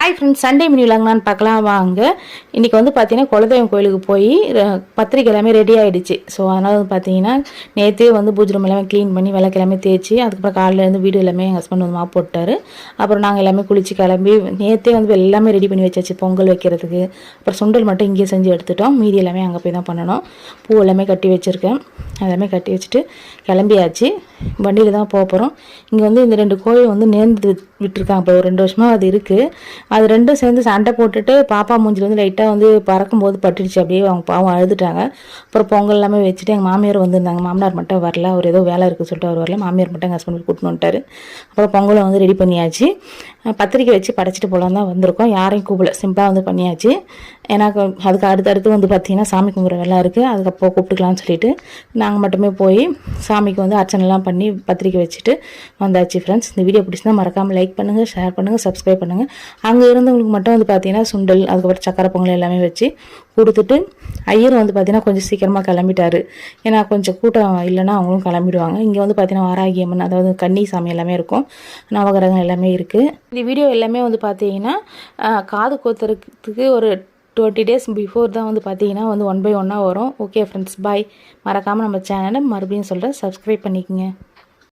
Hi friends, Sunday mini விலாங்களான்னு பார்க்கலாம் வாங்க. இன்றைக்கி வந்து பார்த்தீங்கன்னா குலதெய்வம் கோயிலுக்கு போய் பத்திரிக்கை எல்லாமே ரெடி ஆகிடுச்சு. ஸோ அதனால் வந்து பார்த்தீங்கன்னா நேற்றே வந்து பூஜை ரூம் எல்லாமே க்ளீன் பண்ணி விளக்கு தேய்ச்சி அதுக்கப்புறம் காலையிலேருந்து வீடு எல்லாமே எங்கள் ஹஸ்பண்ட் வந்து மாப் போட்டார். அப்புறம் நாங்கள் எல்லாமே குளித்து கிளம்பி நேற்றே வந்து எல்லாமே ரெடி பண்ணி வச்சாச்சு பொங்கல் வைக்கிறதுக்கு. அப்புறம் சுண்டல் மட்டும் இங்கேயே செஞ்சு எடுத்துட்டோம். மீதி எல்லாமே அங்கே போய் தான் பண்ணணும். பூ எல்லாமே கட்டி வச்சுருக்கேன். எல்லாமே கட்டி வச்சுட்டு கிளம்பியாச்சு. வண்டியில் தான் போக போகிறோம். இங்கே வந்து இந்த 2 கோயில் வந்து நேர்ந்து விட்டுருக்காங்க. இப்போ ஒரு 2 வருஷமாக அது இருக்குது. அது ரெண்டும் சேர்ந்து சண்டை போட்டுட்டு பாப்பா மூஞ்சில் வந்து லைட்டாக வந்து பறக்கும்போது பட்டுடுச்சு. அப்படியே அவங்க பாவம் அழுதுட்டாங்க. அப்புறம் பொங்கல் எல்லாமே வச்சுட்டு எங்கள் மாமியார் வந்திருந்தாங்க. மாமனார் மட்டும் வரல, அவர் ஏதோ வேலை இருக்குது சொல்லிட்டு அவர் வரல. மாமியார் மட்டும் எங்கள் ஹஸ்பண்ட் கூட்டின்னு வந்துட்டார். அப்புறம் பொங்கலை வந்து ரெடி பண்ணியாச்சு. பத்திரிக்கை வச்சு படைச்சிட்டு போகலாம் தான் வந்திருக்கோம். யாரையும் கூப்பிடல, சிம்பிளாக வந்து பண்ணியாச்சு. ஏன்னா அதுக்கு அடுத்தடுத்து வந்து பார்த்திங்கன்னா சாமி கும்பிட்ற வேலை இருக்குது. அதுக்கப்புறம் கூப்பிட்டுக்கலாம்னு சொல்லிட்டு நாங்கள் மட்டுமே போய் சாமிக்கு வந்து அர்ச்சனைலாம் பண்ணி பத்திரிக்கை வச்சுட்டு வந்தாச்சு. ஃப்ரெண்ட்ஸ், இந்த வீடியோ பிடிச்சினா மறக்காமல் லைக் பண்ணுங்கள், ஷேர் பண்ணுங்கள், சப்ஸ்கிரைப் பண்ணுங்கள். அங்கே இருந்தவங்களுக்கு மட்டும் வந்து பார்த்திங்கன்னா சுண்டல், அதுக்கப்புறம் சக்கரை பொங்கல் எல்லாமே வச்சு கொடுத்துட்டு ஐயர் வந்து பார்த்திங்கன்னா கொஞ்சம் சீக்கிரமாக கிளம்பிட்டார். ஏன்னா கொஞ்சம் கூட்டம் இல்லைன்னா அவங்களும் கிளம்பிடுவாங்க. இங்கே வந்து பார்த்திங்கன்னா வாராகி அம்மன், அதாவது கன்னி சாமி எல்லாமே இருக்கும், நவகிரகம் எல்லாமே இருக்குது. இந்த வீடியோ எல்லாமே வந்து பார்த்திங்கன்னா காது கோத்துறதுக்கு ஒரு 20 days பிஃபோர் தான் வந்து பார்த்தீங்கன்னா வந்து 1 by 1 வரும். ஓகே ஃப்ரெண்ட்ஸ், பாய். மறக்காமல் நம்ம சேனலை மறுபடியும் சொல்கிறேன், சப்ஸ்கிரைப் பண்ணிக்கோங்க.